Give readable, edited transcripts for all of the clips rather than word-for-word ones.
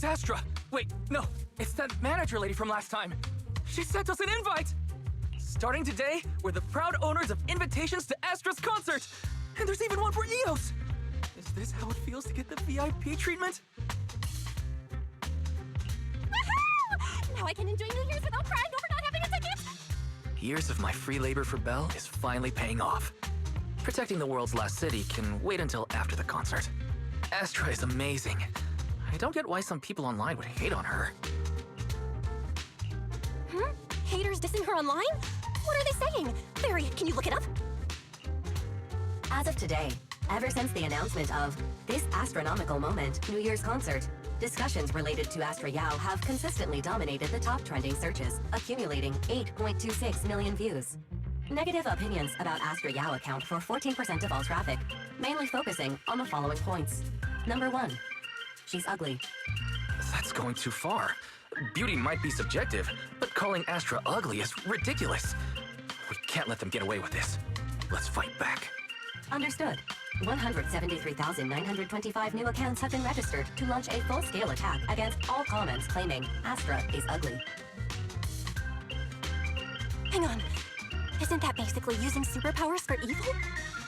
It's Astra! Wait, no, it's that manager lady from last time. She sent us an invite! Starting today, we're the proud owners of invitations to Astra's concert! And there's even one for EOS! Is this how it feels to get the VIP treatment? Woohoo! Now I can enjoy New Year's without crying over not having a ticket! Years of my free labor for Belle is finally paying off. Protecting the world's last city can wait until after the concert. Astra is amazing. I don't get why some people online would hate on her. Haters dissing her online? What are they saying? Barry, can you look it up? As of today, ever since the announcement of this astronomical moment, New Year's concert, discussions related to Astra Yao have consistently dominated the top trending searches, accumulating 8.26 million views. Negative opinions about Astra Yao account for 14% of all traffic, mainly focusing on the following points. Number 1. She's ugly. That's going too far. Beauty might be subjective, but calling Astra ugly is ridiculous. We can't let them get away with this. Let's fight back. Understood. 173,925 new accounts have been registered to launch a full-scale attack against all comments claiming Astra is ugly. Hang on. Isn't that basically using superpowers for evil?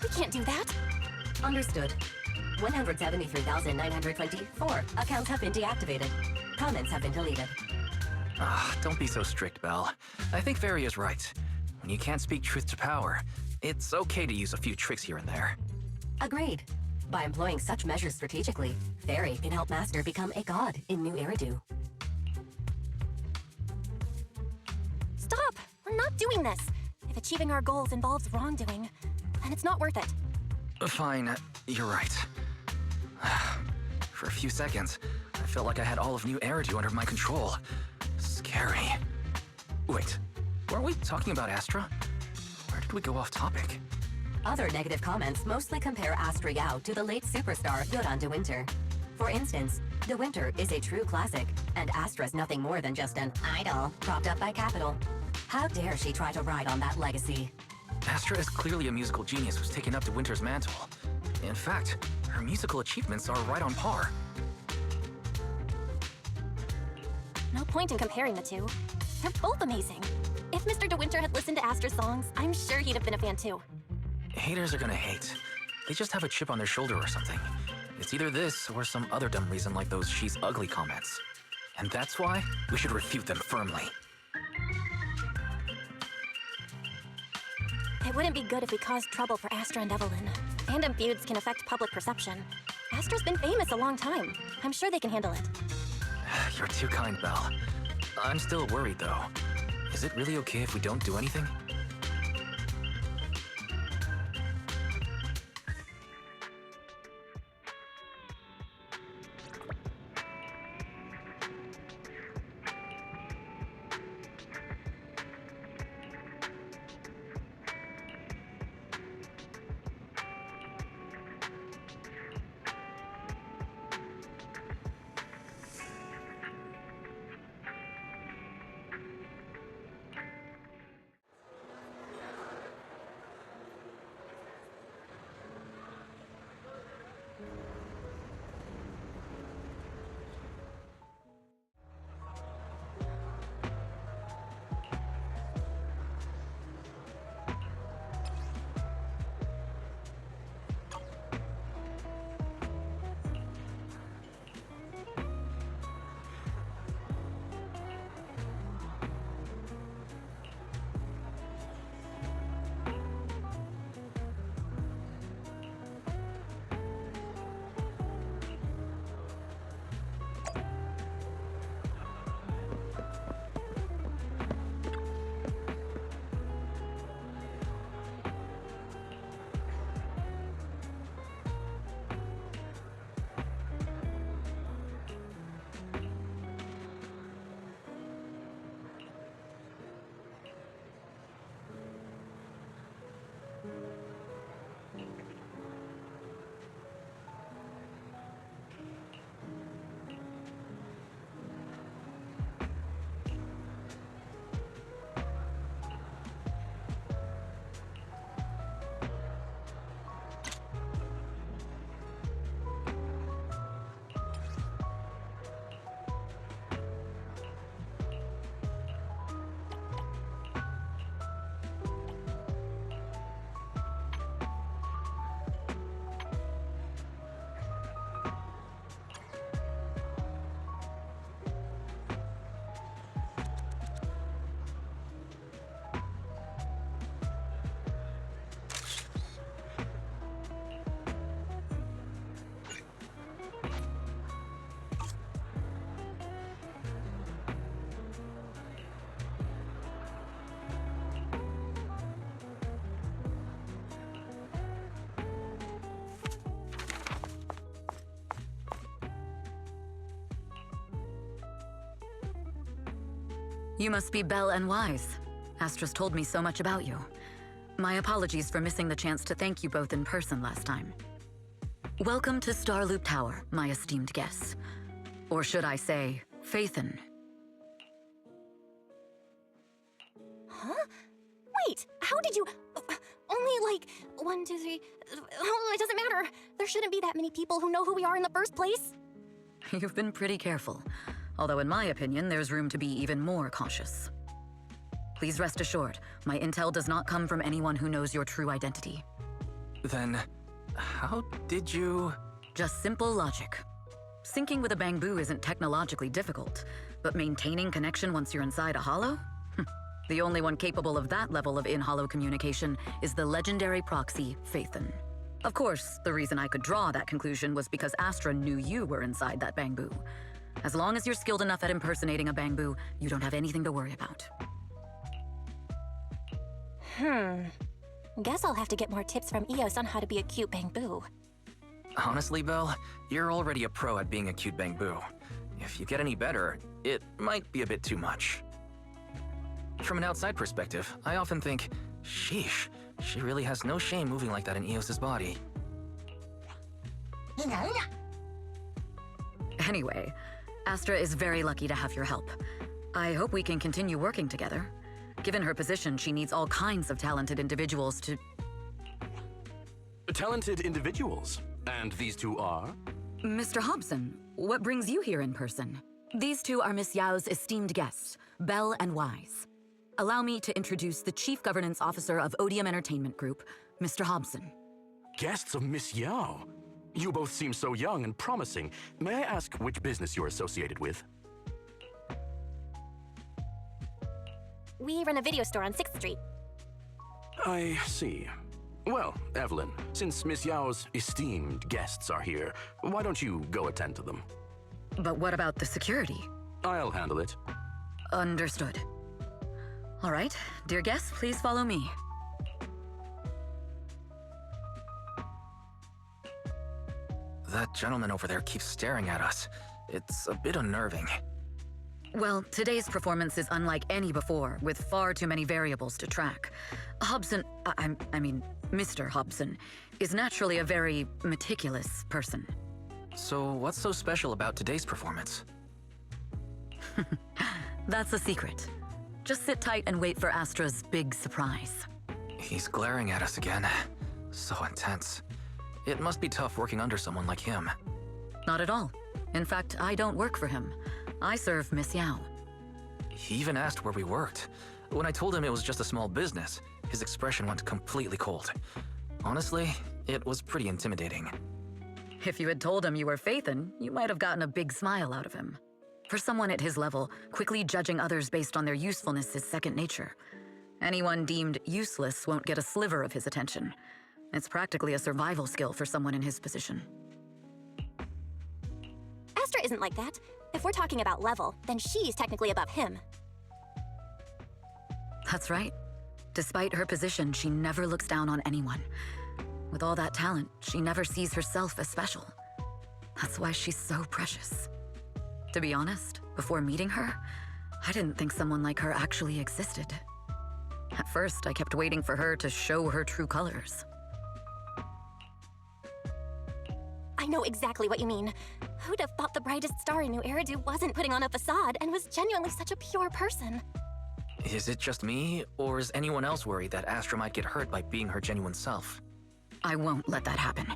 We can't do that. Understood. 173,924 accounts have been deactivated. Comments have been deleted. Don't be so strict, Belle. I think Fairy is right. When you can't speak truth to power, it's okay to use a few tricks here and there. Agreed. By employing such measures strategically, Fairy can help Master become a god in New Eridu. Stop! We're not doing this. If achieving our goals involves wrongdoing, then it's not worth it. Fine, you're right. For a few seconds, I felt like I had all of New Eridu under my control. Scary. Wait, weren't we talking about Astra? Where did we go off topic? Other negative comments mostly compare Astra Yao to the late superstar Yoran De Winter. For instance, De Winter is a true classic, and Astra's nothing more than just an idol propped up by Capital. How dare she try to ride on that legacy? Astra is clearly a musical genius who's taken up De Winter's mantle. In fact, her musical achievements are right on par. No point in comparing the two. They're both amazing. If Mr. De Winter had listened to Astra's songs, I'm sure he'd have been a fan too. Haters are gonna hate. They just have a chip on their shoulder or something. It's either this or some other dumb reason like those "she's ugly" comments. And that's why we should refute them firmly. It wouldn't be good if we caused trouble for Astra and Evelyn. Fandom feuds can affect public perception. Astra's been famous a long time. I'm sure they can handle it. You're too kind, Belle. I'm still worried, though. Is it really okay if we don't do anything? You must be Belle and Wise. Astra's told me so much about you. My apologies for missing the chance to thank you both in person last time. Welcome to Starloop Tower, my esteemed guests. Or should I say, Faithen. Huh? Wait, how did you... Only like 1, 2, 3... Oh, it doesn't matter. There shouldn't be that many people who know who we are in the first place. You've been pretty careful. Although in my opinion, there's room to be even more cautious. Please rest assured, my intel does not come from anyone who knows your true identity. Then, how did you... Just simple logic. Syncing with a bamboo isn't technologically difficult, but maintaining connection once you're inside a hollow? The only one capable of that level of in-hollow communication is the legendary proxy, Faithen. Of course, the reason I could draw that conclusion was because Astra knew you were inside that bamboo. As long as you're skilled enough at impersonating a bamboo, you don't have anything to worry about. Guess I'll have to get more tips from Eos on how to be a cute bamboo. Honestly, Belle, you're already a pro at being a cute bamboo. If you get any better, it might be a bit too much. From an outside perspective, I often think, sheesh, she really has no shame moving like that in Eos's body. Anyway, Astra is very lucky to have your help. I hope we can continue working together. Given her position, she needs all kinds of talented individuals to... Talented individuals? And these two are? Mr. Hobson, what brings you here in person? These two are Miss Yao's esteemed guests, Belle and Wise. Allow me to introduce the Chief Governance Officer of Odium Entertainment Group, Mr. Hobson. Guests of Miss Yao? You both seem so young and promising. May I ask which business you're associated with? We run a video store on 6th Street. I see. Well, Evelyn, since Miss Yao's esteemed guests are here, why don't you go attend to them? But what about the security? I'll handle it. Understood. All right, dear guests, please follow me. That gentleman over there keeps staring at us. It's a bit unnerving. Well, today's performance is unlike any before, with far too many variables to track. Hobson, I mean, Mr. Hobson, is naturally a very meticulous person. So what's so special about today's performance? That's a secret. Just sit tight and wait for Astra's big surprise. He's glaring at us again. So intense. It must be tough working under someone like him. Not at all. In fact, I don't work for him. I serve Miss Yao. He even asked where we worked. When I told him it was just a small business, his expression went completely cold. Honestly, it was pretty intimidating. If you had told him you were Faithen, you might have gotten a big smile out of him. For someone at his level, quickly judging others based on their usefulness is second nature. Anyone deemed useless won't get a sliver of his attention. It's practically a survival skill for someone in his position. Astra isn't like that. If we're talking about level, then she's technically above him. That's right. Despite her position, she never looks down on anyone. With all that talent, she never sees herself as special. That's why she's so precious. To be honest, before meeting her, I didn't think someone like her actually existed. At first, I kept waiting for her to show her true colors. I know exactly what you mean. Who'd have thought the brightest star in New Eridu wasn't putting on a facade and was genuinely such a pure person? Is it just me, or is anyone else worried that Astra might get hurt by being her genuine self? I won't let that happen.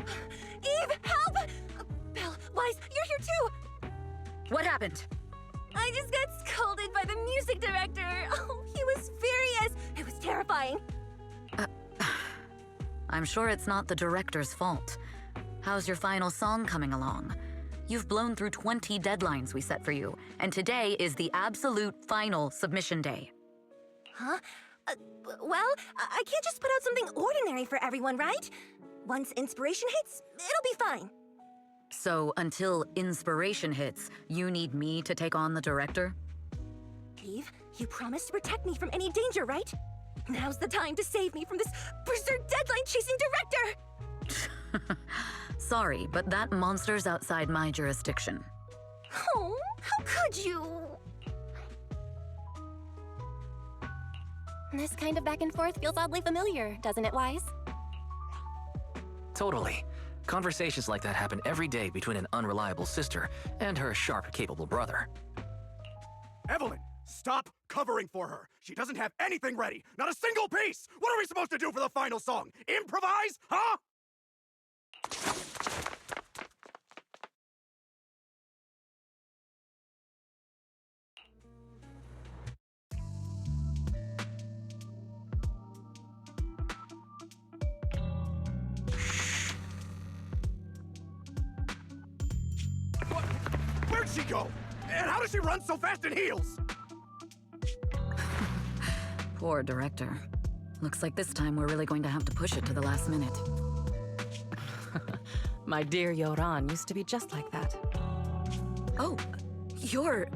Eve, help! Belle, Wise, you're here too! What happened? I just got scolded by the music director. Oh, he was furious. It was terrifying. I'm sure it's not the director's fault. How's your final song coming along? You've blown through 20 deadlines we set for you, and today is the absolute final submission day. Huh? Well, I can't just put out something ordinary for everyone, right? Once inspiration hits, it'll be fine. So until inspiration hits, you need me to take on the director? Eve, you promised to protect me from any danger, right? Now's the time to save me from this berserk deadline-chasing director! Sorry, but that monster's outside my jurisdiction. Oh, how could you? This kind of back and forth feels oddly familiar, doesn't it, Wise? Totally. Conversations like that happen every day between an unreliable sister and her sharp, capable brother. Evelyn, stop covering for her. She doesn't have anything ready. Not a single piece. What are we supposed to do for the final song? Improvise? Huh? What? Where'd she go? And how does she run so fast in heels? Poor director. Looks like this time we're really going to have to push it to the last minute. My dear Yoran used to be just like that. Oh, you're...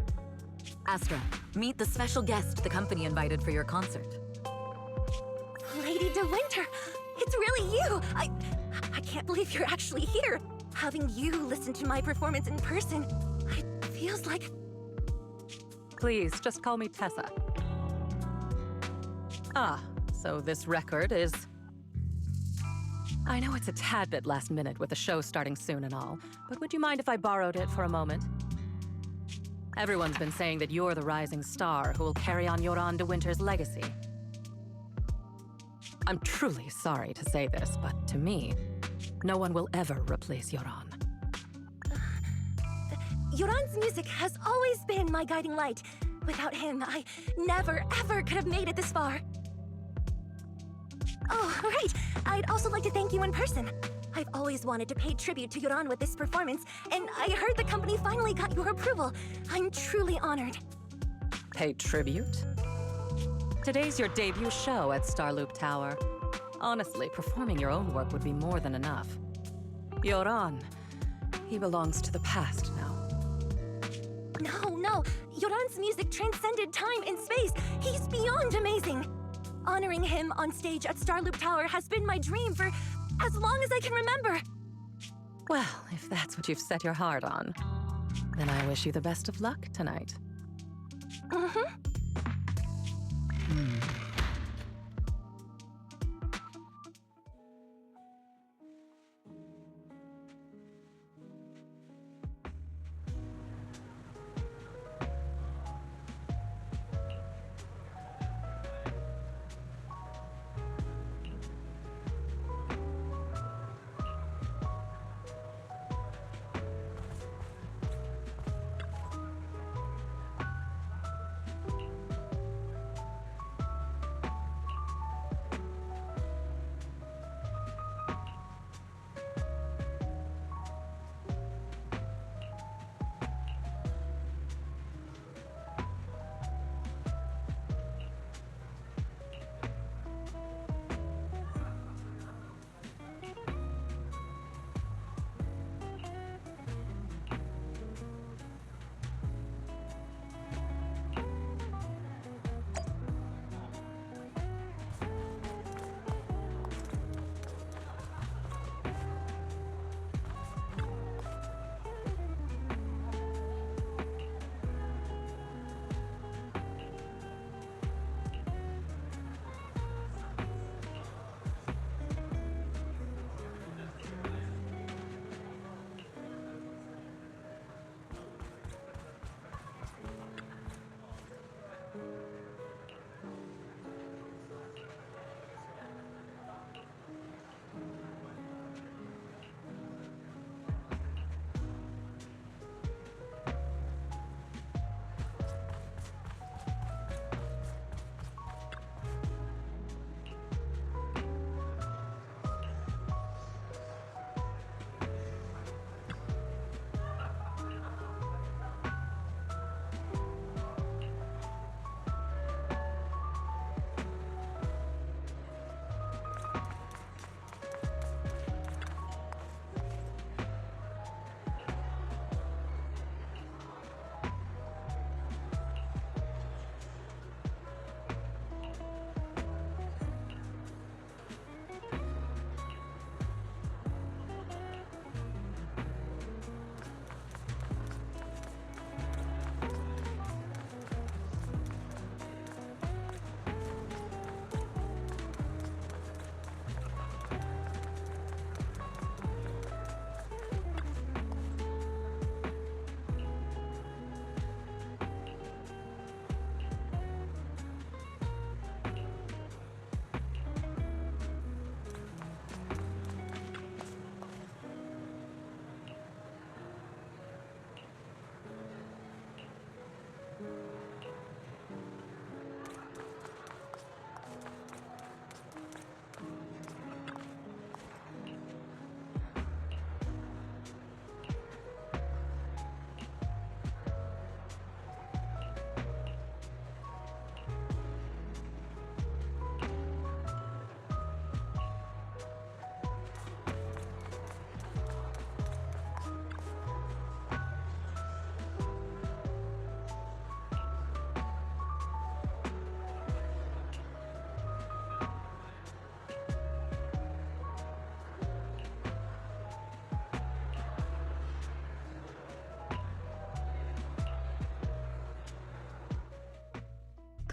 Astra, meet the special guest the company invited for your concert. Lady De Winter, it's really you! I can't believe you're actually here. Having you listen to my performance in person, it feels like... Please, just call me Tessa. Ah, so this record is... I know it's a tad bit last minute with the show starting soon and all, but would you mind if I borrowed it for a moment? Everyone's been saying that you're the rising star who will carry on Yoran De Winter's legacy. I'm truly sorry to say this, but to me, no one will ever replace Yoran. Yoran's music has always been my guiding light. Without him, I never, ever could have made it this far. Oh, right. I'd also like to thank you in person. I've always wanted to pay tribute to Yoran with this performance, and I heard the company finally got your approval. I'm truly honored. Pay tribute? Today's your debut show at Starloop Tower. Honestly, performing your own work would be more than enough. Yoran, he belongs to the past now. No. Yoran's music transcended time and space. He's beyond amazing. Honoring him on stage at Starloop Tower has been my dream for as long as I can remember. Well, if that's what you've set your heart on, then I wish you the best of luck tonight.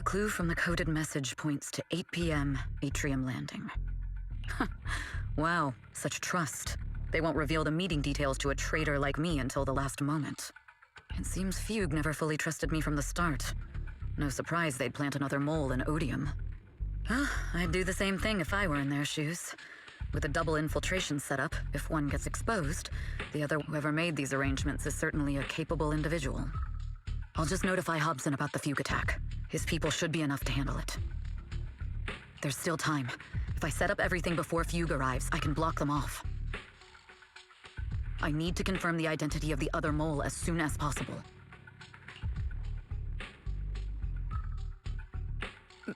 clue from the coded message points to 8 p.m. Atrium Landing. Wow, such trust. They won't reveal the meeting details to a traitor like me until the last moment. It seems Fugue never fully trusted me from the start. No surprise they'd plant another mole in Odium. Well, I'd do the same thing if I were in their shoes. With a double infiltration setup, if one gets exposed, the other whoever made these arrangements is certainly a capable individual. I'll just notify Hobson about the Fugue attack. His people should be enough to handle it. There's still time. If I set up everything before Fugue arrives, I can block them off. I need to confirm the identity of the other mole as soon as possible.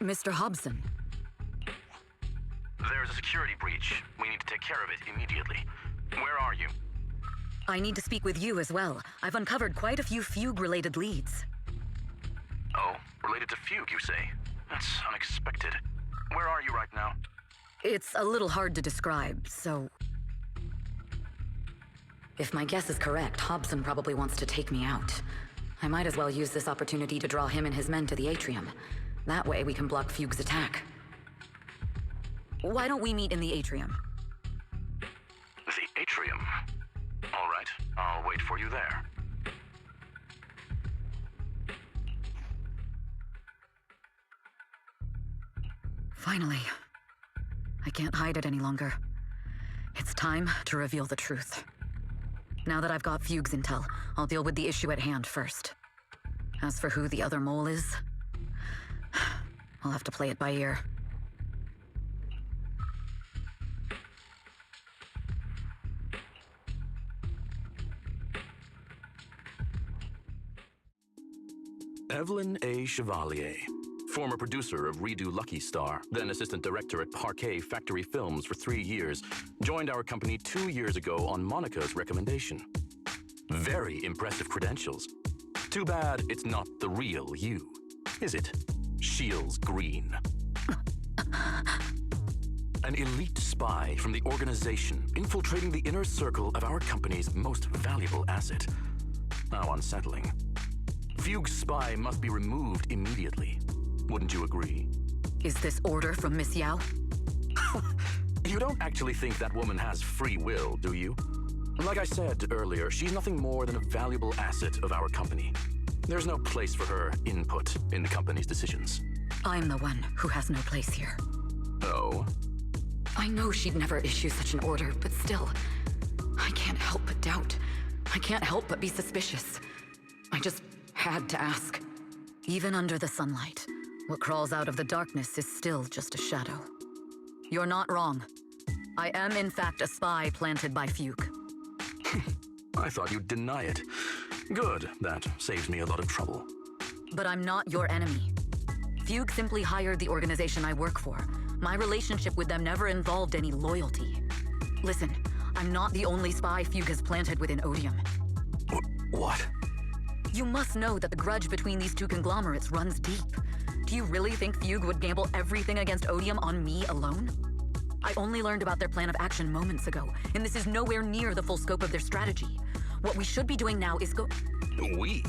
Mr. Hobson. There's a security breach. We need to take care of it immediately. Where are you? I need to speak with you as well. I've uncovered quite a few Fugue-related leads. Oh, related to Fugue, you say? That's unexpected. Where are you right now? It's a little hard to describe, so... If my guess is correct, Hobson probably wants to take me out. I might as well use this opportunity to draw him and his men to the Atrium. That way we can block Fugue's attack. Why don't we meet in the Atrium? The Atrium? All right, I'll wait for you there. Finally. I can't hide it any longer. It's time to reveal the truth. Now that I've got Fugue's intel, I'll deal with the issue at hand first. As for who the other mole is, I'll have to play it by ear. Evelyn A. Chevalier, former producer of Redo Lucky Star, then assistant director at Parquet Factory Films for 3 years, joined our company 2 years ago on Monica's recommendation. Very impressive credentials. Too bad it's not the real you, is it? Shields Green. An elite spy from the organization infiltrating the inner circle of our company's most valuable asset. How unsettling. Fugue's spy must be removed immediately. Wouldn't you agree? Is this order from Miss Yao? You don't actually think that woman has free will, do you? Like I said earlier, she's nothing more than a valuable asset of our company. There's no place for her input in the company's decisions. I'm the one who has no place here. Oh? I know she'd never issue such an order, but still, I can't help but doubt. I can't help but be suspicious. I just had to ask. Even under the sunlight, what crawls out of the darkness is still just a shadow. You're not wrong. I am in fact a spy planted by Fugue. I thought you'd deny it. Good, that saves me a lot of trouble. But I'm not your enemy. Fugue simply hired the organization I work for. My relationship with them never involved any loyalty. Listen, I'm not the only spy Fugue has planted within Odium. What? You must know that the grudge between these two conglomerates runs deep. Do you really think Fugue would gamble everything against Odium on me alone? I only learned about their plan of action moments ago, and this is nowhere near the full scope of their strategy. What we should be doing now is We?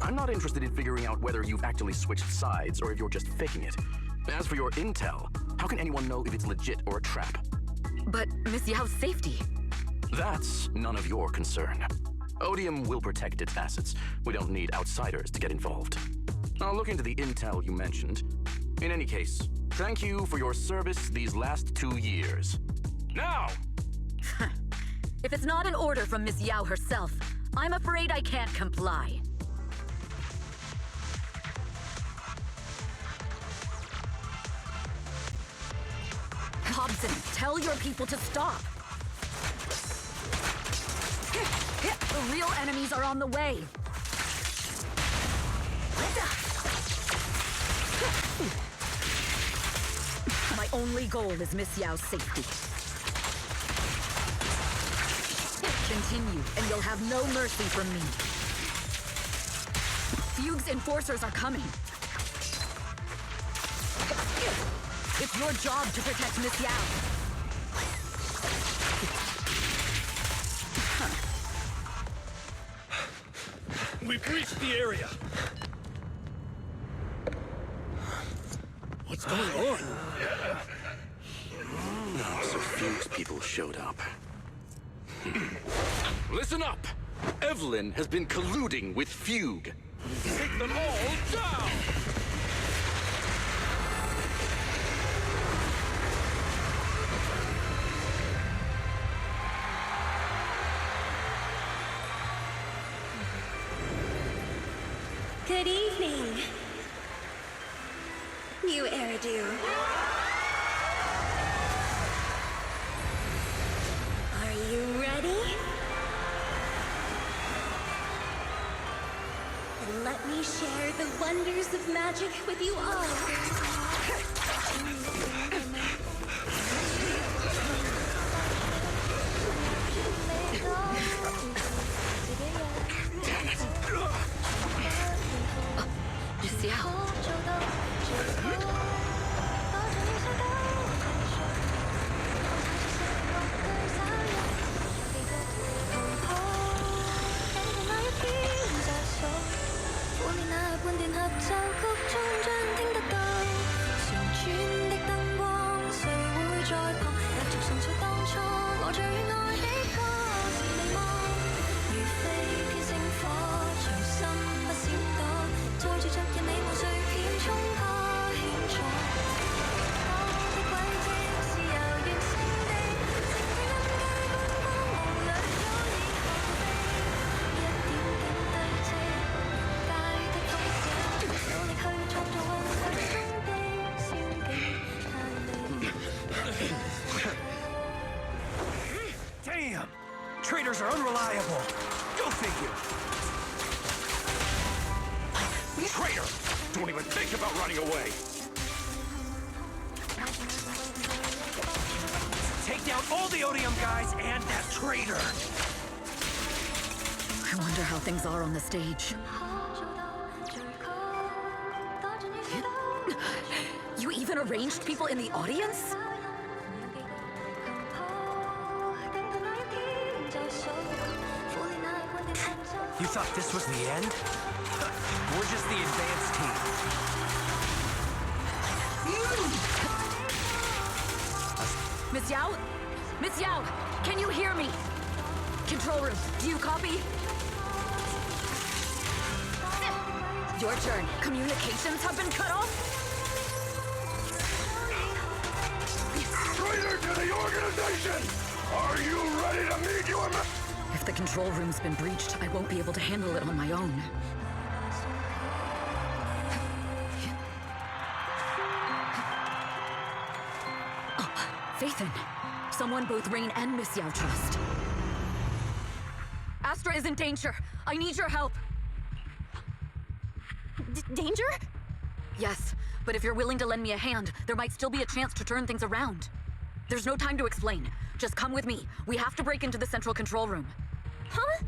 I'm not interested in figuring out whether you've actually switched sides or if you're just faking it. As for your intel, how can anyone know if it's legit or a trap? But Miss Yao's safety. That's none of your concern. Odium will protect its assets. We don't need outsiders to get involved. I'll look into the intel you mentioned. In any case, thank you for your service these last 2 years. Now! If it's not an order from Miss Yao herself, I'm afraid I can't comply. Hobson, tell your people to stop. The real enemies are on the way. My only goal is Miss Yao's safety. Continue, and you'll have no mercy from me. Fugue's enforcers are coming. It's your job to protect Miss Yao. We've reached the area. going on? No, so Fuchs people showed up. Listen up! Evelyn has been colluding with Fugue. Take them all down! Good evening. New Eridu. Are you ready? Then let me share the wonders of magic with you all. Damn! Traitors are unreliable. Go figure. Traitor! Don't even think about running away! Take down all the Odium guys and that traitor! I wonder how things are on the stage. You even arranged people in the audience? You thought this was the end? We're just the advanced team. Miss Yao? Miss Yao, can you hear me? Control room, do you copy? Your turn. Communications have been cut off? Traitor to the organization! Are you ready to meet your If the control room's been breached, I won't be able to handle it on my own. Phaethon, someone both Rain and Miss Yao trust. Astra is in danger. I need your help. Danger? Yes, but if you're willing to lend me a hand, there might still be a chance to turn things around. There's no time to explain. Just come with me. We have to break into the central control room. Huh?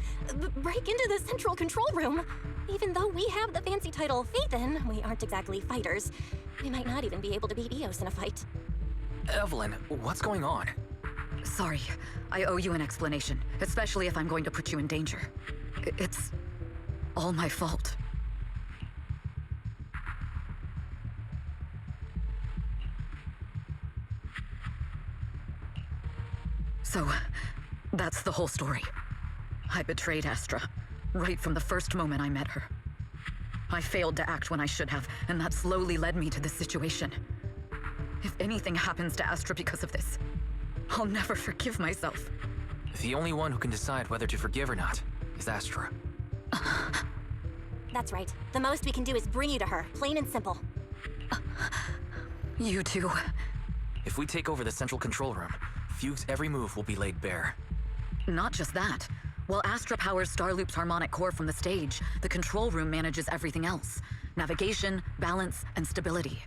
Break into the central control room? Even though we have the fancy title Phaethon, we aren't exactly fighters. We might not even be able to beat Eos in a fight. Evelyn, what's going on? Sorry, I owe you an explanation, especially if I'm going to put you in danger. It's all my fault. So, that's the whole story. I betrayed Astra, right from the first moment I met her. I failed to act when I should have, and that slowly led me to this situation. If anything happens to Astra because of this, I'll never forgive myself. The only one who can decide whether to forgive or not is Astra. That's right. The most we can do is bring you to her, plain and simple. You too. If we take over the central control room, Fugue's every move will be laid bare. Not just that. While Astra powers Starloop's harmonic core from the stage, the control room manages everything else. Navigation, balance, and stability.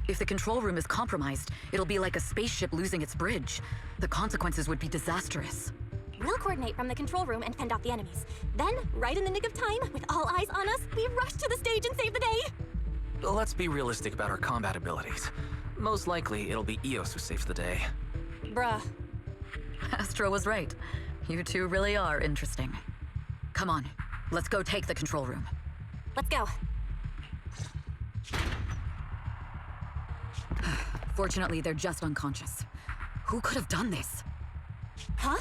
If the control room is compromised, it'll be like a spaceship losing its bridge. The consequences would be disastrous. We'll coordinate from the control room and fend off the enemies. Then, right in the nick of time, with all eyes on us, we rush to the stage and save the day! Let's be realistic about our combat abilities. Most likely, it'll be Eos who saves the day. Bruh. Astra was right. You two really are interesting. Come on, let's go take the control room. Let's go. Fortunately, they're just unconscious. Who could have done this? Huh?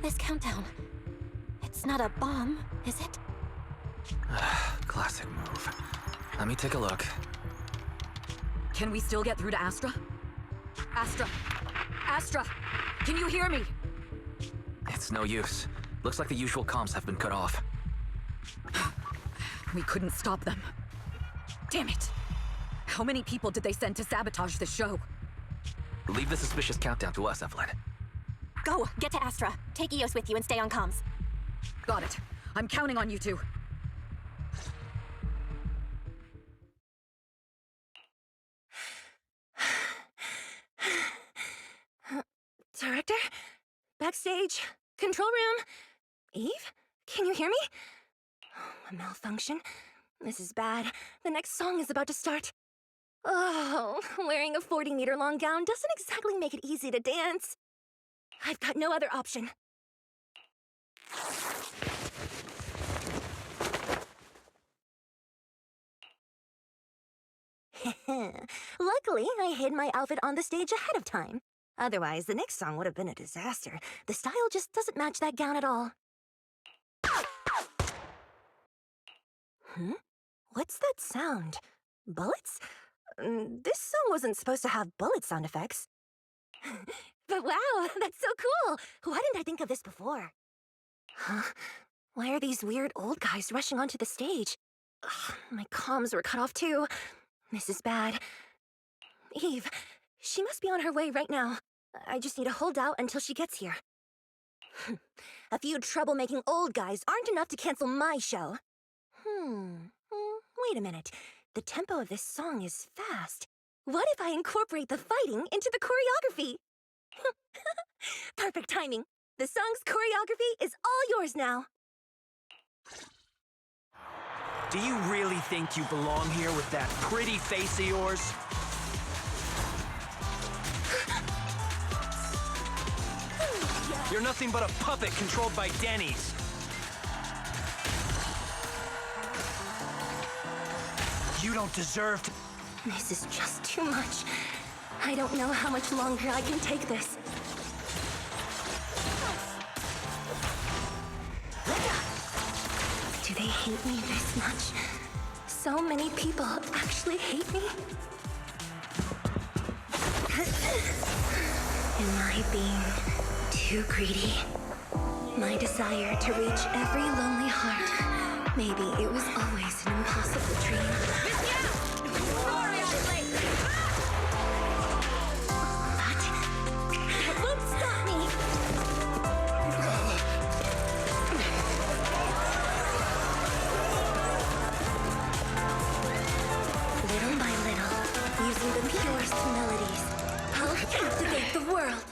This countdown. It's not a bomb, is it? Classic move. Let me take a look. Can we still get through to Astra? Astra! Astra! Can you hear me? It's no use. Looks like the usual comms have been cut off. We couldn't stop them. Damn it! How many people did they send to sabotage the show? Leave the suspicious countdown to us, Evelyn. Go, get to Astra. Take Eos with you and stay on comms. Got it. I'm counting on you two. Director? Backstage? Control room? Eve? Can you hear me? Oh, a malfunction? This is bad. The next song is about to start. Oh, wearing a 40-meter-long gown doesn't exactly make it easy to dance. I've got no other option. Luckily, I hid my outfit on the stage ahead of time. Otherwise, the next song would have been a disaster. The style just doesn't match that gown at all. What's that sound? Bullets? This song wasn't supposed to have bullet sound effects. But wow, that's so cool! Why didn't I think of this before? Huh? Why are these weird old guys rushing onto the stage? Ugh, my comms were cut off too. This is bad. Eve, she must be on her way right now. I just need to hold out until she gets here. A few troublemaking old guys aren't enough to cancel my show. Wait a minute. The tempo of this song is fast. What if I incorporate the fighting into the choreography? Perfect timing. The song's choreography is all yours now. Do you really think you belong here with that pretty face of yours? You're nothing but a puppet controlled by Denny's. You don't deserve to... This is just too much. I don't know how much longer I can take this. Do they hate me this much? So many people actually hate me? Am I being too greedy? My desire to reach every lonely heart. Maybe it was always an impossible dream. That won't stop me! Little by little, using the purest melodies, I'll captivate the world.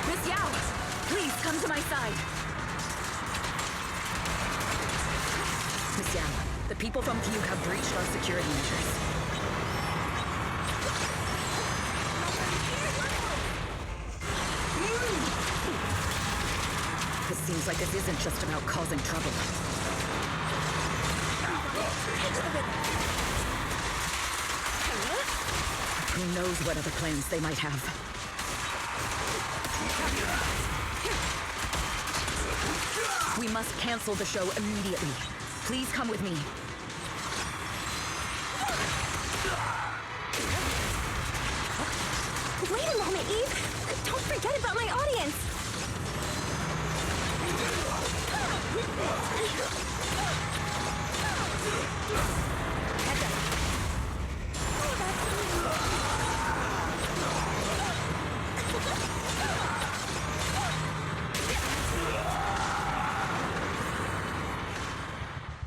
Miss Yao, please come to my side. Miss Yao, the people from Fugue have breached our security measures. This seems like this isn't just about causing trouble. Who knows what other plans they might have. We must cancel the show immediately. Please come with me. Wait a moment, Eve! Don't forget about my audience!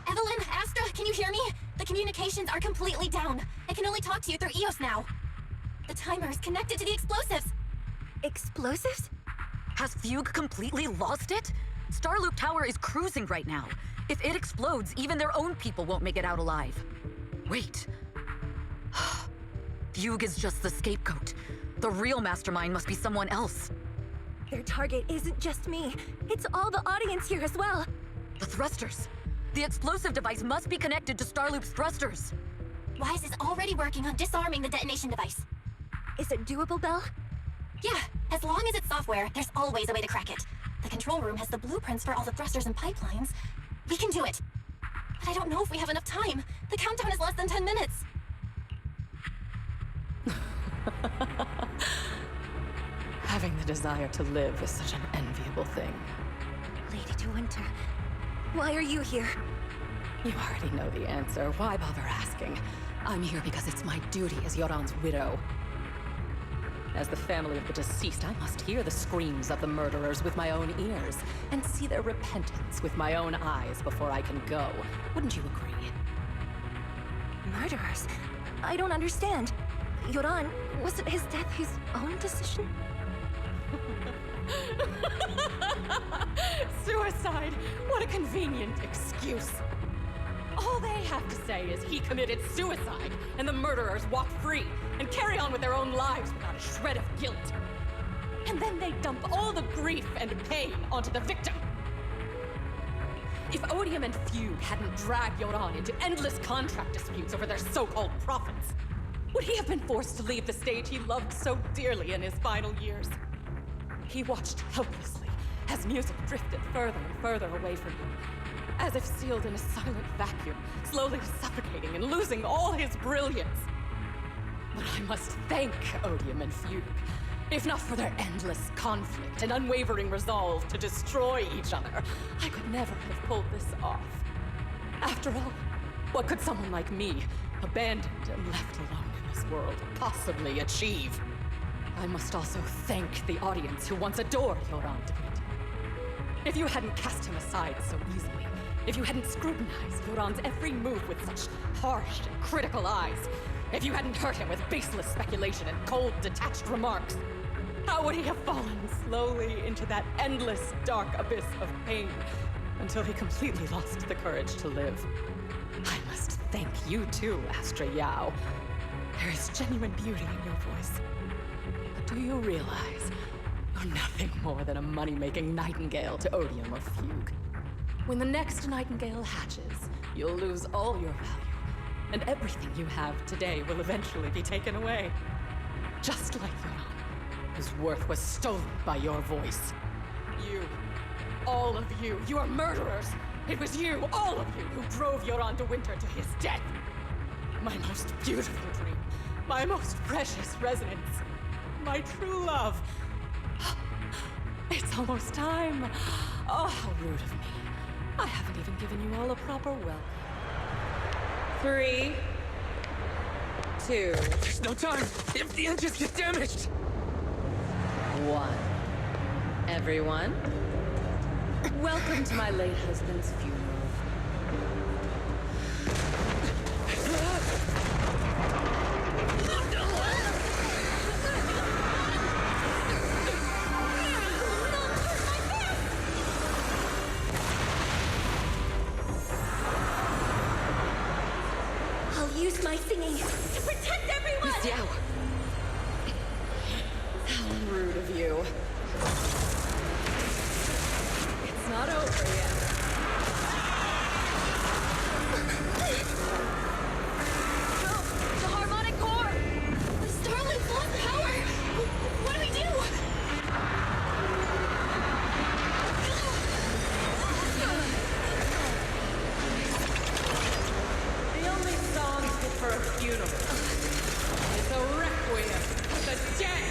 Evelyn, Astra, can you hear me? The communications are completely down. I can only talk to you through Eos now. The timer is connected to the explosives. Explosives? Has Fugue completely lost it? Starloop Tower is cruising right now. If it explodes, even their own people won't make it out alive. Wait. Fugue is just the scapegoat. The real mastermind must be someone else. Their target isn't just me. It's all the audience here as well. The thrusters. The explosive device must be connected to Starloop's thrusters. Wise is already working on disarming the detonation device. Is it doable, Belle? Yeah, as long as it's software, there's always a way to crack it. The control room has the blueprints for all the thrusters and pipelines. We can do it. But I don't know if we have enough time. The countdown is less than 10 minutes. Having the desire to live is such an enviable thing. Lady De Winter, why are you here? You already know the answer. Why bother asking? I'm here because it's my duty as Yoran's widow. As the family of the deceased, I must hear the screams of the murderers with my own ears, and see their repentance with my own eyes before I can go. Wouldn't you agree? Murderers? I don't understand. Yoran, wasn't his death his own decision? Suicide! What a convenient excuse. All they have to say is he committed suicide, and the murderers walk free and carry on with their own lives without a shred of guilt. And then they dump all the grief and pain onto the victim. If Odium and Fugue hadn't dragged Yoran into endless contract disputes over their so-called profits, would he have been forced to leave the stage he loved so dearly in his final years? He watched helplessly as music drifted further and further away from him, as if sealed in a silent vacuum, slowly suffocating and losing all his brilliance. But I must thank Odium and Fugue, if not for their endless conflict and unwavering resolve to destroy each other. I could never have pulled this off. After all, what could someone like me, abandoned and left alone in this world, possibly achieve? I must also thank the audience who once adored Yoran Debit. If you hadn't cast him aside so easily, if you hadn't scrutinized Yoran's every move with such harsh and critical eyes, if you hadn't hurt him with baseless speculation and cold, detached remarks, how would he have fallen slowly into that endless, dark abyss of pain until he completely lost the courage to live? I must thank you too, Astra Yao. There is genuine beauty in your voice. But do you realize you're nothing more than a money-making nightingale to Odium or Fugue? When the next nightingale hatches, you'll lose all your value, and everything you have today will eventually be taken away. Just like Yoran, whose worth was stolen by your voice. You, all of you, you are murderers! It was you, all of you, who drove Yoran De Winter to his death! My most beautiful dream, my most precious resonance, my true love. It's almost time. Oh, how rude of me. I haven't even given you all a proper welcome. 3, 2, There's no time! If the engines get damaged! 1. Everyone, welcome to my late husband's funeral. Use my singing to protect everyone! Miss Yao! How rude of you. It's not over yet. The harmonic core! The Starloop lost power! What do we do? The only song fit for a funeral is a requiem for the dead!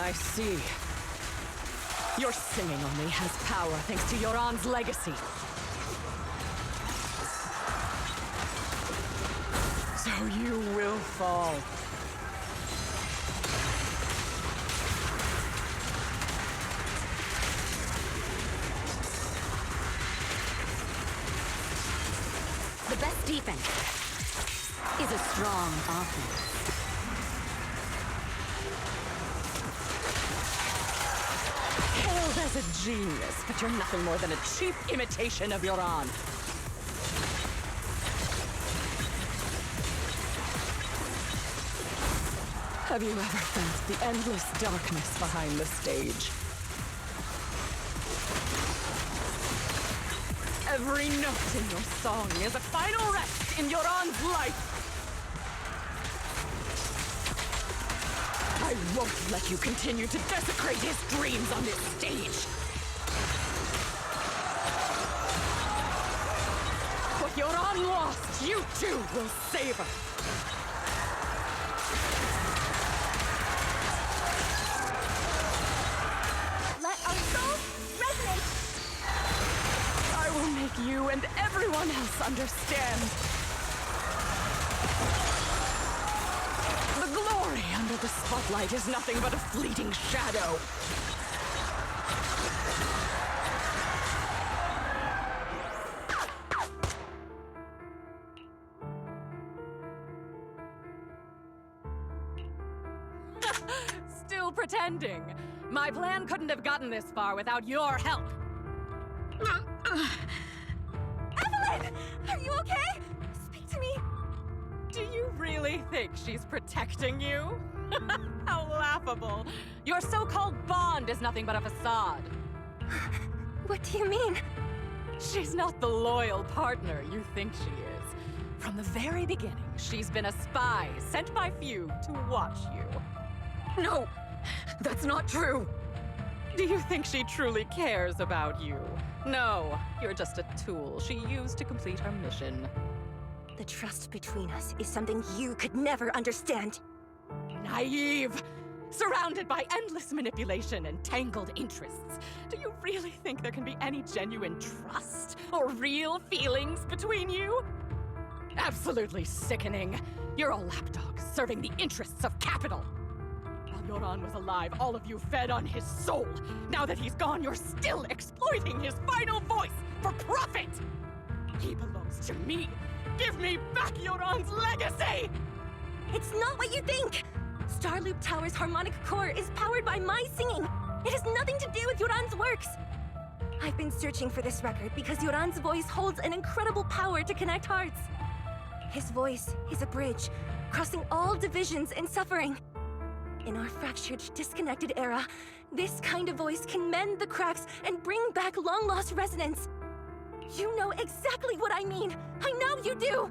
I see. Your singing only has power thanks to Yoran's legacy. So you will fall. The best defense is a strong offense. Hailed as a genius, but you're nothing more than a cheap imitation of Yoran. Have you ever felt the endless darkness behind the stage? Every note in your song is a final rest in Yoran's life. I won't let you continue to desecrate his dreams on this stage. What Yoran lost, you too will savor. Let our souls resonate! I will make you and everyone else understand. The glory under the spotlight is nothing but a fleeting shadow. Still pretending. My plan couldn't have gotten this far without your help. Evelyn! Are you okay? Speak to me! Do you really think she's protecting you? How laughable. Your so-called bond is nothing but a facade. What do you mean? She's not the loyal partner you think she is. From the very beginning, she's been a spy sent by few to watch you. No! That's not true! Do you think she truly cares about you? No, you're just a tool she used to complete her mission. The trust between us is something you could never understand. Naive! Surrounded by endless manipulation and tangled interests. Do you really think there can be any genuine trust or real feelings between you? Absolutely sickening. You're a lapdog serving the interests of capital. While Yoran was alive, all of you fed on his soul. Now that he's gone, you're still exploiting his final voice for profit! He belongs to me! Give me back Yoran's legacy! It's not what you think! Starloop Tower's harmonic core is powered by my singing! It has nothing to do with Yoran's works! I've been searching for this record because Yoran's voice holds an incredible power to connect hearts. His voice is a bridge, crossing all divisions and suffering. In our fractured, disconnected era, this kind of voice can mend the cracks and bring back long-lost resonance. You know exactly what I mean! I know you do!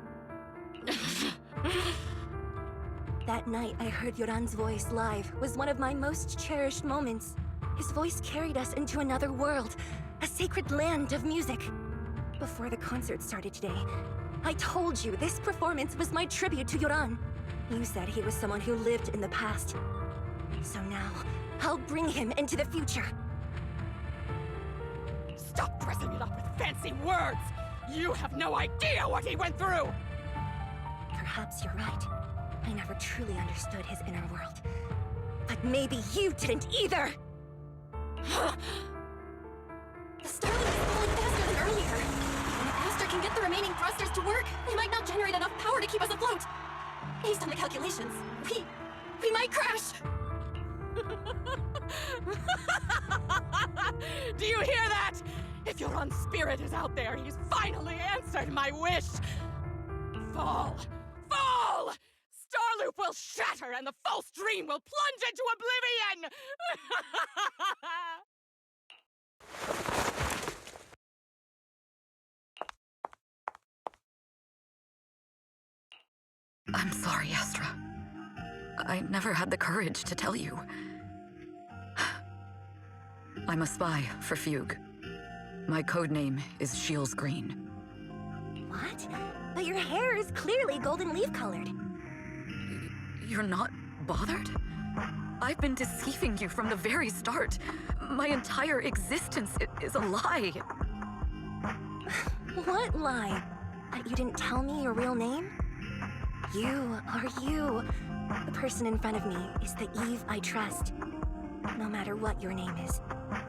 That night I heard Yoran's voice live was one of my most cherished moments. His voice carried us into another world, a sacred land of music. Before the concert started today, I told you this performance was my tribute to Yoran. You said he was someone who lived in the past. So now, I'll bring him into the future. Stop dressing it up with fancy words! You have no idea what he went through! Perhaps you're right. I never truly understood his inner world. But maybe you didn't either! The Starlink is falling faster than earlier. And if Aster can get the remaining thrusters to work, they might not generate enough power to keep us afloat. Based on the calculations, we might crash! Do you hear that? If Yoran's spirit is out there, he's finally answered my wish! Fall! Fall! Starloop will shatter and the false dream will plunge into oblivion! I'm sorry, Astra. I never had the courage to tell you. I'm a spy for Fugue. My codename is Shields Green. What? But your hair is clearly golden leaf colored. You're not bothered? I've been deceiving you from the very start. My entire existence is a lie. What lie? That you didn't tell me your real name? You are you. The person in front of me is the Eve I trust. No matter what your name is,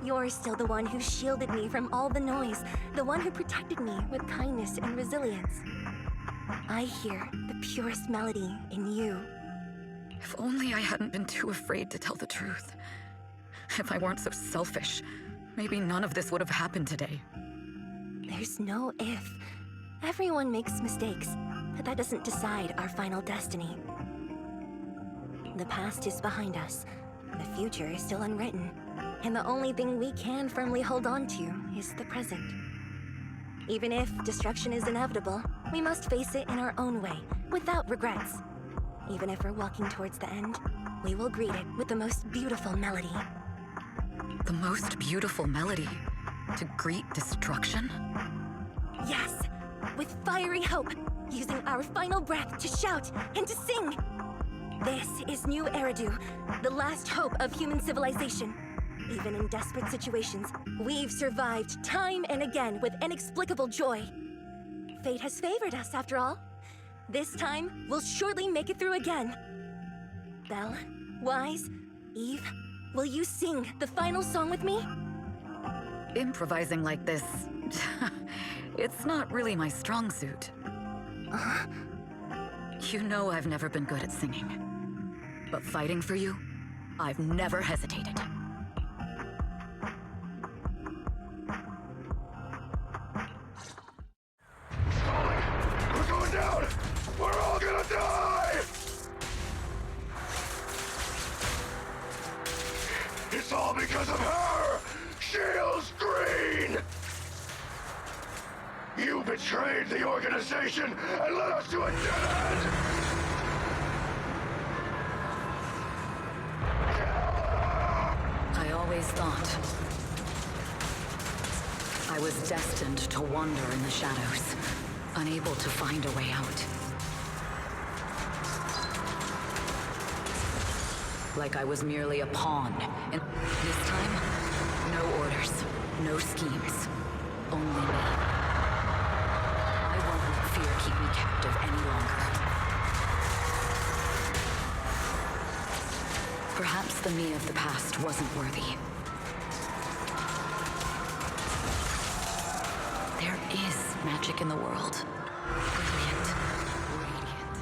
you're still the one who shielded me from all the noise, the one who protected me with kindness and resilience. I hear the purest melody in you. If only I hadn't been too afraid to tell the truth. If I weren't so selfish, maybe none of this would have happened today. There's no if. Everyone makes mistakes, but that doesn't decide our final destiny. The past is behind us. The future is still unwritten. And the only thing we can firmly hold on to is the present. Even if destruction is inevitable, we must face it in our own way, without regrets. Even if we're walking towards the end, we will greet it with the most beautiful melody. The most beautiful melody? To greet destruction? Yes! With fiery hope, using our final breath to shout and to sing! This is New Eridu, the last hope of human civilization. Even in desperate situations, we've survived time and again with inexplicable joy. Fate has favored us, after all. This time, we'll surely make it through again. Belle, Wise, Eve, will you sing the final song with me? Improvising like this... it's not really my strong suit. You know I've never been good at singing. But fighting for you, I've never hesitated. We're going down! We're all gonna die! It's all because of her! Shield's green! You betrayed the organization and led us to a dead end! I always thought I was destined to wander in the shadows, unable to find a way out. Like I was merely a pawn. And this time, no orders, no schemes, only me. I won't let fear keep me captive any longer. Perhaps the me of the past wasn't worthy. There is magic in the world. Brilliant, radiant.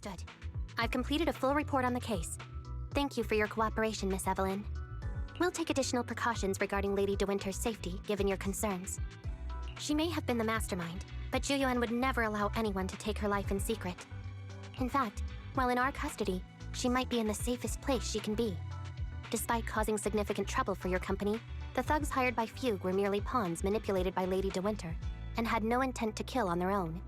Understood. I've completed a full report on the case. Thank you for your cooperation, Miss Evelyn. We'll take additional precautions regarding Lady De Winter's safety, given your concerns. She may have been the mastermind, but Juyuan would never allow anyone to take her life in secret. In fact, while in our custody, she might be in the safest place she can be. Despite causing significant trouble for your company, the thugs hired by Fugue were merely pawns manipulated by Lady De Winter, and had no intent to kill on their own.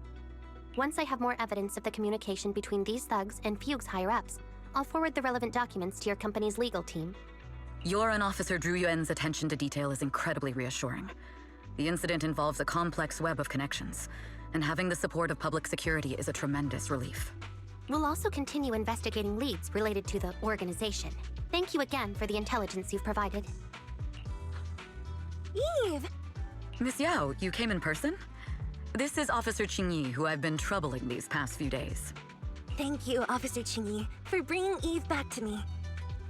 Once I have more evidence of the communication between these thugs and Fugue's higher-ups, I'll forward the relevant documents to your company's legal team. Your and Officer Zhu Yuan's attention to detail is incredibly reassuring. The incident involves a complex web of connections, and having the support of public security is a tremendous relief. We'll also continue investigating leads related to the organization. Thank you again for the intelligence you've provided. Eve! Miss Yao, you came in person? This is Officer Qingyi, who I've been troubling these past few days. Thank you, Officer Qingyi, for bringing Eve back to me.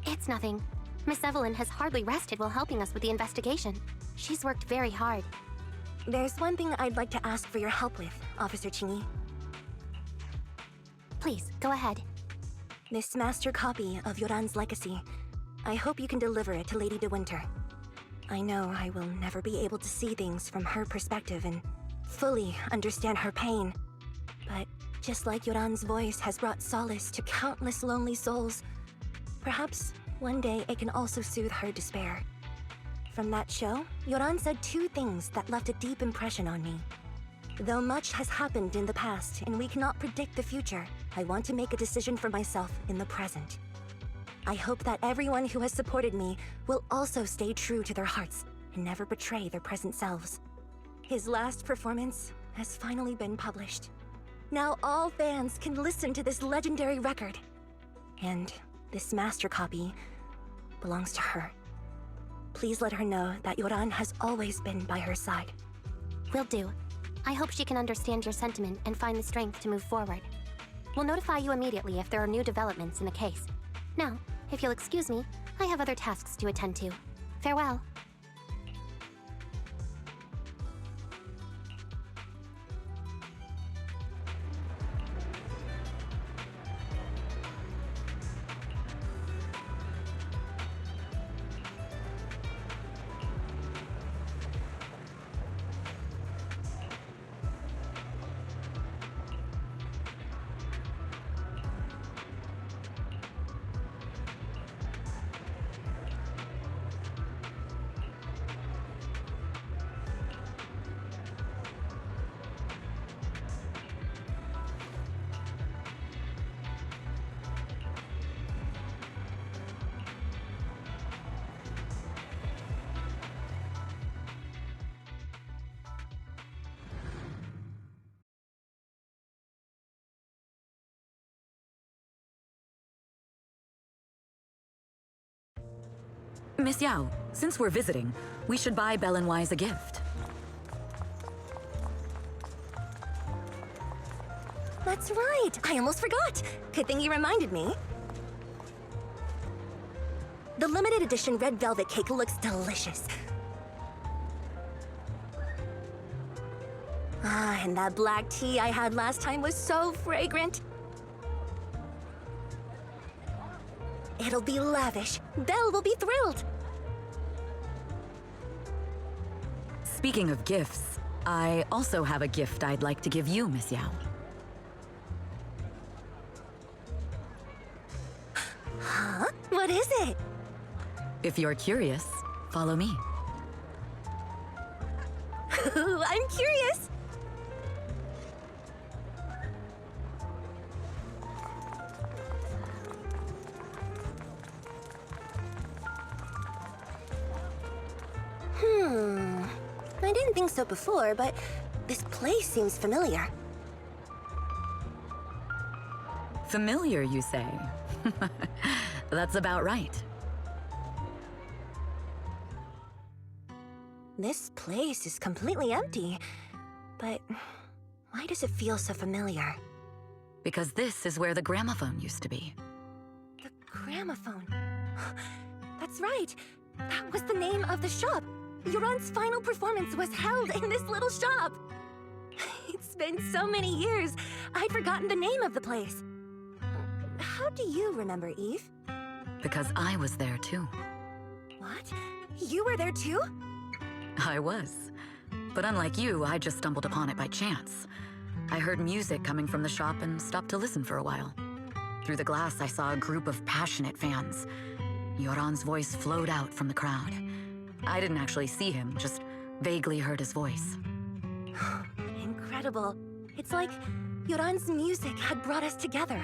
It's nothing. Miss Evelyn has hardly rested while helping us with the investigation. She's worked very hard. There's one thing I'd like to ask for your help with, Officer Qingyi. Please, go ahead. This master copy of Yoran's legacy. I hope you can deliver it to Lady De Winter. I know I will never be able to see things from her perspective and fully understand her pain. But just like Yoran's voice has brought solace to countless lonely souls, perhaps one day it can also soothe her despair. From that show, Yoran said two things that left a deep impression on me. Though much has happened in the past and we cannot predict the future, I want to make a decision for myself in the present. I hope that everyone who has supported me will also stay true to their hearts and never betray their present selves. His last performance has finally been published. Now all fans can listen to this legendary record. And this master copy belongs to her. Please let her know that Yoran has always been by her side. Will do. I hope she can understand your sentiment and find the strength to move forward. We'll notify you immediately if there are new developments in the case. Now, if you'll excuse me, I have other tasks to attend to. Farewell. Miss Yao, since we're visiting, we should buy Belle and Wise a gift. That's right! I almost forgot! Good thing you reminded me. The limited edition red velvet cake looks delicious. Ah, and that black tea I had last time was so fragrant. It'll be lavish. Belle will be thrilled. Speaking of gifts, I also have a gift I'd like to give you, Miss Yao. Huh? What is it? If you're curious, follow me. I'm curious. I didn't think so before, but this place seems familiar. Familiar, you say? That's about right. This place is completely empty, but why does it feel so familiar? Because this is where the gramophone used to be. The gramophone. That's right. That was the name of the shop. Yoran's final performance was held in this little shop. It's been so many years, I'd forgotten the name of the place. How do you remember, Eve? Because I was there too. What? You were there too? I was. But unlike you, I just stumbled upon it by chance. I heard music coming from the shop and stopped to listen for a while. Through the glass, I saw a group of passionate fans. Yoran's voice flowed out from the crowd. I didn't actually see him, just vaguely heard his voice. Incredible. It's like Yoran's music had brought us together.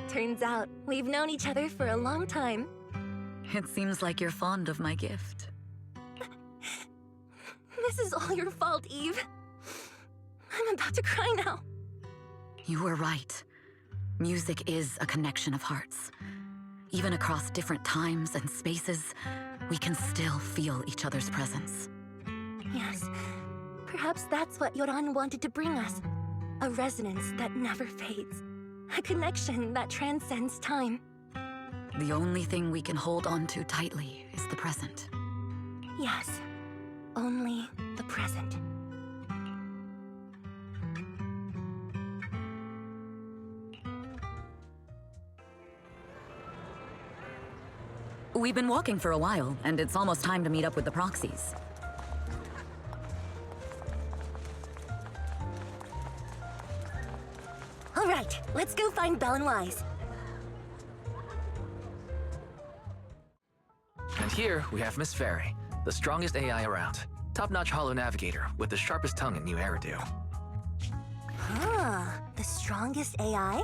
Turns out, we've known each other for a long time. It seems like you're fond of my gift. This is all your fault, Eve. I'm about to cry now. You were right. Music is a connection of hearts. Even across different times and spaces, we can still feel each other's presence. Yes. Perhaps that's what Yoran wanted to bring us. A resonance that never fades. A connection that transcends time. The only thing we can hold on to tightly is the present. Yes. Only the present. We've been walking for a while, and it's almost time to meet up with the proxies. All right, let's go find Belle and Wise. And here we have Miss Fairy, the strongest AI around. Top-notch holo navigator with the sharpest tongue in New Eridu. Ah, the strongest AI?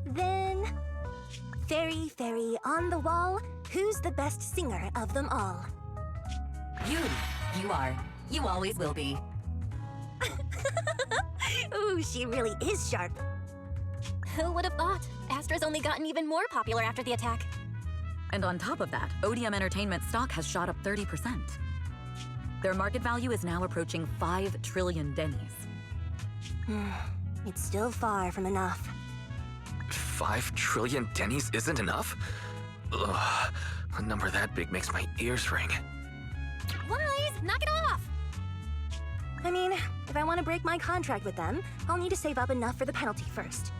Then... Fairy, on the wall, who's the best singer of them all? You are. You always will be. Ooh, she really is sharp. Who would have thought? Astra's only gotten even more popular after the attack. And on top of that, ODM Entertainment stock has shot up 30%. Their market value is now approaching 5 trillion dennies. It's still far from enough. 5 trillion dennies isn't enough? Ugh, a number that big makes my ears ring. Wise, knock it off! I mean, if I want to break my contract with them, I'll need to save up enough for the penalty first.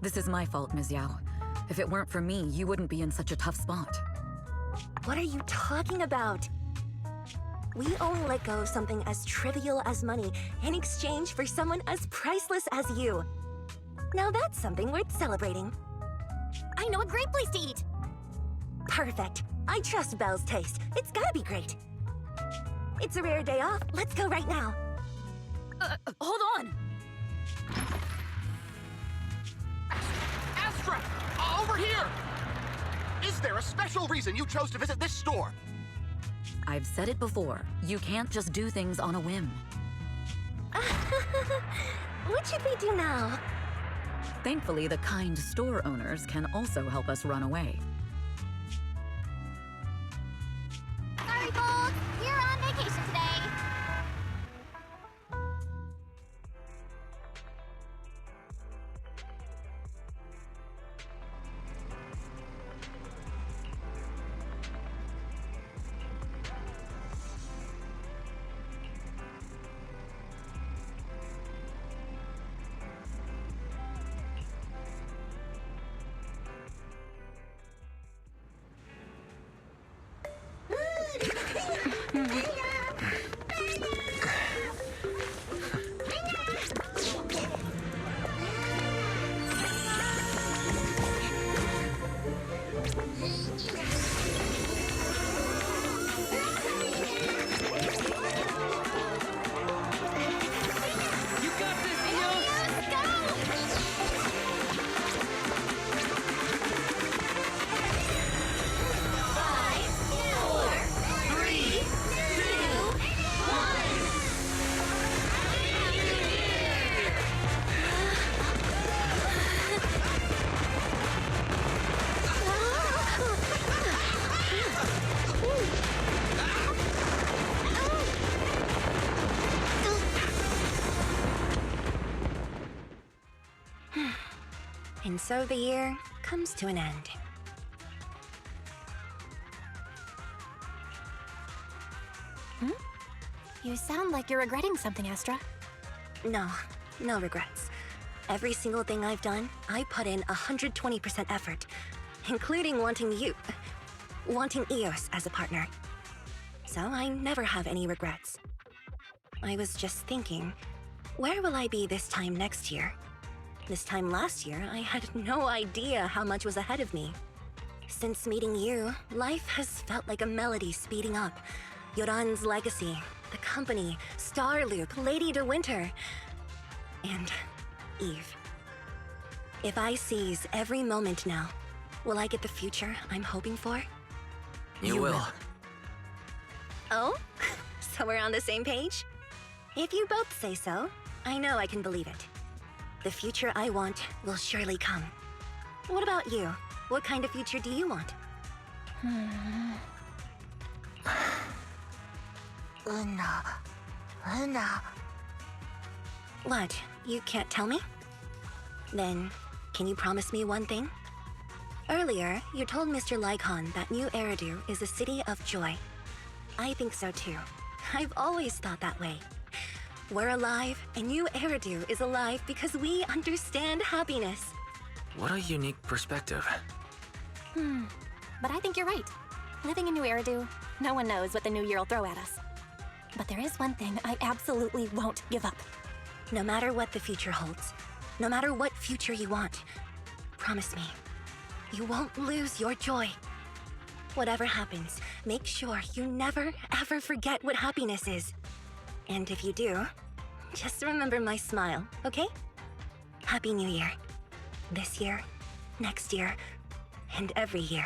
This is my fault, Ms. Yao. If it weren't for me, you wouldn't be in such a tough spot. What are you talking about? We only let go of something as trivial as money in exchange for someone as priceless as you. Now that's something worth celebrating. I know a great place to eat! Perfect. I trust Belle's taste. It's gotta be great. It's a rare day off. Let's go right now. Hold on! Astra! Over here! Is there a special reason you chose to visit this store? I've said it before. You can't just do things on a whim. What should we do now? Thankfully, the kind store owners can also help us run away. Sorry, folks! We're on vacation today! And so the year comes to an end. You sound like you're regretting something, Astra. No regrets. Every single thing I've done, I put in 120% effort, including wanting EOS as a partner. So I never have any regrets. I was just thinking, where will I be this time next year? This time last year, I had no idea how much was ahead of me. Since meeting you, life has felt like a melody speeding up. Yoran's legacy, the company, Starloop, Lady de Winter, and Eve. If I seize every moment now, will I get the future I'm hoping for? You will. Oh? So we're on the same page? If you both say so, I know I can believe it. The future I want will surely come. What about you? What kind of future do you want? Una. What? You can't tell me? Then, can you promise me one thing? Earlier, you told Mr. Lycon that New Eridu is a city of joy. I think so too. I've always thought that way. We're alive, and New Eridu is alive because we understand happiness. What a unique perspective. But I think you're right. Living in New Eridu, no one knows what the new year will throw at us. But there is one thing I absolutely won't give up. No matter what the future holds, no matter what future you want, promise me, you won't lose your joy. Whatever happens, make sure you never, ever forget what happiness is. And if you do, just remember my smile, okay? Happy New Year. This year, next year, and every year.